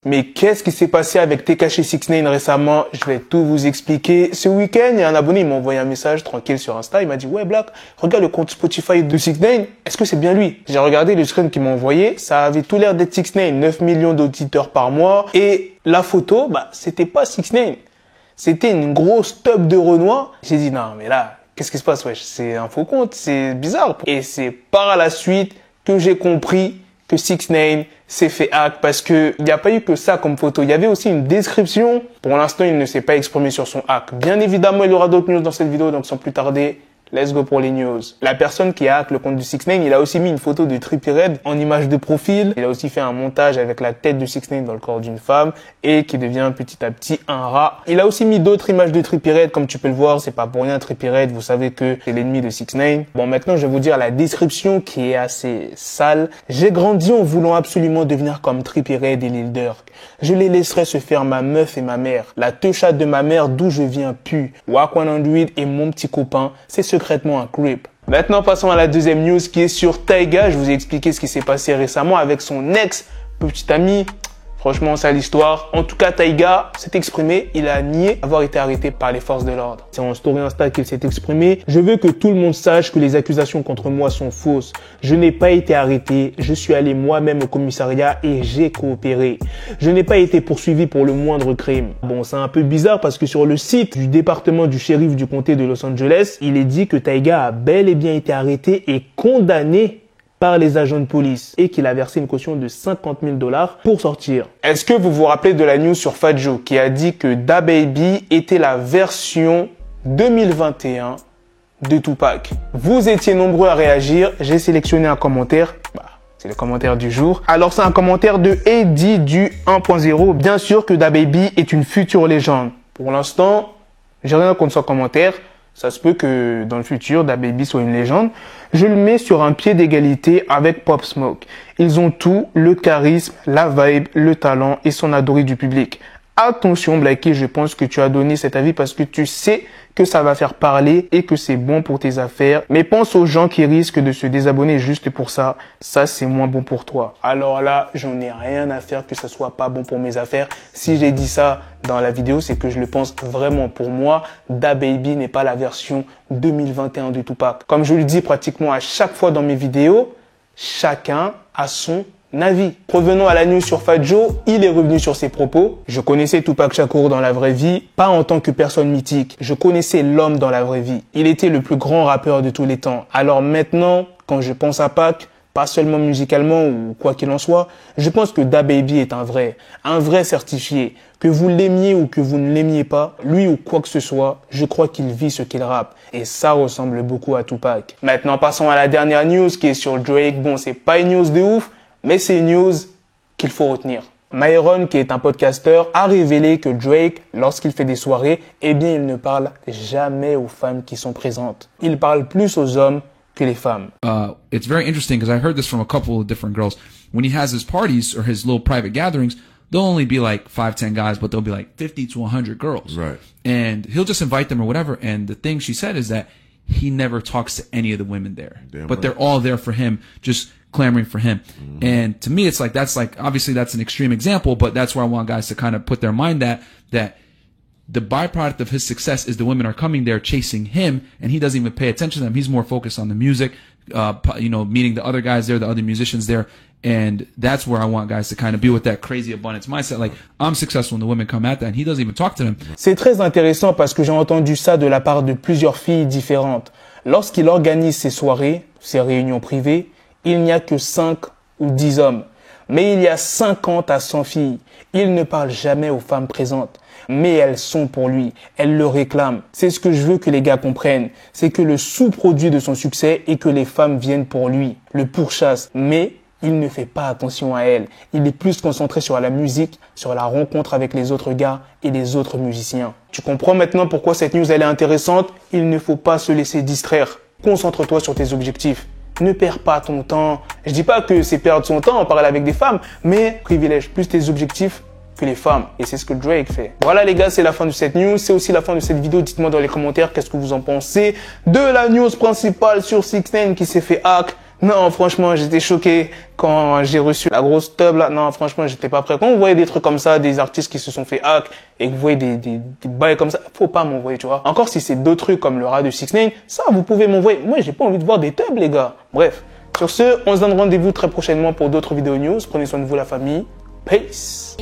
Mais qu'est-ce qui s'est passé avec Tekashi 69 récemment? Je vais tout vous expliquer. Ce week-end, il y a un abonné, il m'a envoyé un message tranquille sur Insta. Il m'a dit, ouais, Black, regarde le compte Spotify de 69. Est-ce que c'est bien lui? J'ai regardé le screen qu'il m'a envoyé. Ça avait tout l'air d'être 69. 9 millions d'auditeurs par mois. Et la photo, c'était pas 69. C'était une grosse tub de Renoir. J'ai dit, non, mais là, qu'est-ce qui se passe, wesh? C'est un faux compte. C'est bizarre. Et c'est par la suite que j'ai compris que 69 s'est fait hack parce que il n'y a pas eu que ça comme photo. Il y avait aussi une description. Pour l'instant, il ne s'est pas exprimé sur son hack. Bien évidemment, il y aura d'autres news dans cette vidéo, donc sans plus tarder, let's go pour les news. La personne qui a hack le compte du 69, il a aussi mis une photo de Trippie Redd en image de profil. Il a aussi fait un montage avec la tête de 69 dans le corps d'une femme et qui devient petit à petit un rat. Il a aussi mis d'autres images de Trippie Redd, comme tu peux le voir. C'est pas pour rien Trippie Redd, vous savez que c'est l'ennemi de 69. Bon, maintenant, je vais vous dire la description qui est assez sale. J'ai grandi en voulant absolument devenir comme Trippie Redd et Lil Durk. Je les laisserai se faire ma meuf et ma mère. La teuchade de ma mère d'où je viens pue. Wack 100 et mon petit copain, c'est secrètement un creep. Maintenant, passons à la deuxième news qui est sur Tyga. Je vous ai expliqué ce qui s'est passé récemment avec son ex-petit ami. Franchement, c'est l'histoire. En tout cas, Tyga s'est exprimé. Il a nié avoir été arrêté par les forces de l'ordre. C'est en story Insta qu'il s'est exprimé. Je veux que tout le monde sache que les accusations contre moi sont fausses. Je n'ai pas été arrêté. Je suis allé moi-même au commissariat et j'ai coopéré. Je n'ai pas été poursuivi pour le moindre crime. Bon, c'est un peu bizarre parce que sur le site du département du shérif du comté de Los Angeles, il est dit que Tyga a bel et bien été arrêté et condamné par les agents de police et qu'il a versé une caution de 50 000 $ pour sortir. Est-ce que vous vous rappelez de la news sur Fat Joe qui a dit que DaBaby était la version 2021 de Tupac? Vous étiez nombreux à réagir. J'ai sélectionné un commentaire. C'est le commentaire du jour. Alors, c'est un commentaire de Eddie du 1.0. Bien sûr que DaBaby est une future légende. Pour l'instant, j'ai rien contre son commentaire. Ça se peut que dans le futur, DaBaby soit une légende. Je le mets sur un pied d'égalité avec Pop Smoke. Ils ont tout, le charisme, la vibe, le talent et son adorie du public. Attention, Blacky, je pense que tu as donné cet avis parce que tu sais que ça va faire parler et que c'est bon pour tes affaires. Mais pense aux gens qui risquent de se désabonner juste pour ça. Ça, c'est moins bon pour toi. Alors là, j'en ai rien à faire que ça soit pas bon pour mes affaires. Si j'ai dit ça dans la vidéo, c'est que je le pense vraiment. Pour moi, DaBaby n'est pas la version 2021 de Tupac. Comme je le dis pratiquement à chaque fois dans mes vidéos, chacun a son avis. Revenons à la news sur Fat Joe, il est revenu sur ses propos. Je connaissais Tupac Shakur dans la vraie vie, pas en tant que personne mythique. Je connaissais l'homme dans la vraie vie. Il était le plus grand rappeur de tous les temps. Alors maintenant, quand je pense à Pac, pas seulement musicalement ou quoi qu'il en soit, je pense que DaBaby est un vrai certifié. Que vous l'aimiez ou que vous ne l'aimiez pas, lui ou quoi que ce soit, je crois qu'il vit ce qu'il rappe. Et ça ressemble beaucoup à Tupac. Maintenant, passons à la dernière news qui est sur Drake. Bon, c'est pas une news de ouf, mais c'est une news qu'il faut retenir. Myron, qui est un podcasteur, a révélé que Drake, lorsqu'il fait des soirées, eh bien, il ne parle jamais aux femmes qui sont présentes. Il parle plus aux hommes que les femmes. It's very interesting because I heard this from a couple of different girls. When he has his parties or his little private gatherings, there'll only be like 5-10 guys, but there'll be like 50 to 100 girls. Right. And he'll just invite them or whatever. And the thing she said is that he never talks to any of the women there. Damn but right. They're all there for him, just clamoring for him. Mm-hmm. And to me, it's like, obviously that's an extreme example, but that's where I want guys to kind of put their mind that the byproduct of his success is the women are coming there chasing him and he doesn't even pay attention to them. He's more focused on the music, meeting the other guys there, the other musicians there. And that's where I want guys to kind of be with that crazy abundance mindset. Like, I'm successful when the women come at that and he doesn't even talk to them. C'est très intéressant parce que j'ai entendu ça de la part de plusieurs filles différentes. Lorsqu'il organise ses soirées, ses réunions privées, il n'y a que 5 ou 10 hommes. Mais il y a 50 à 100 filles. Il ne parle jamais aux femmes présentes. Mais elles sont pour lui. Elles le réclament. C'est ce que je veux que les gars comprennent. C'est que le sous-produit de son succès est que les femmes viennent pour lui. Le pourchasse. Mais il ne fait pas attention à elles. Il est plus concentré sur la musique, sur la rencontre avec les autres gars et les autres musiciens. Tu comprends maintenant pourquoi cette news elle est intéressante? Il ne faut pas se laisser distraire. Concentre-toi sur tes objectifs. Ne perds pas ton temps. Je dis pas que c'est perdre son temps en parler avec des femmes, mais privilège plus tes objectifs que les femmes. Et c'est ce que Drake fait. Voilà les gars, c'est la fin de cette news. C'est aussi la fin de cette vidéo. Dites-moi dans les commentaires qu'est-ce que vous en pensez de la news principale sur 69 qui s'est fait hack. Non, franchement, j'étais choqué quand j'ai reçu la grosse tub là. Non, franchement, j'étais pas prêt. Quand vous voyez des trucs comme ça, des artistes qui se sont fait hack et que vous voyez des bails comme ça, faut pas m'envoyer, tu vois. Encore si c'est d'autres trucs comme le rat de 6ix9ine, ça, vous pouvez m'envoyer. Moi, j'ai pas envie de voir des tubs, les gars. Bref. Sur ce, on se donne rendez-vous très prochainement pour d'autres vidéos news. Prenez soin de vous, la famille. Peace.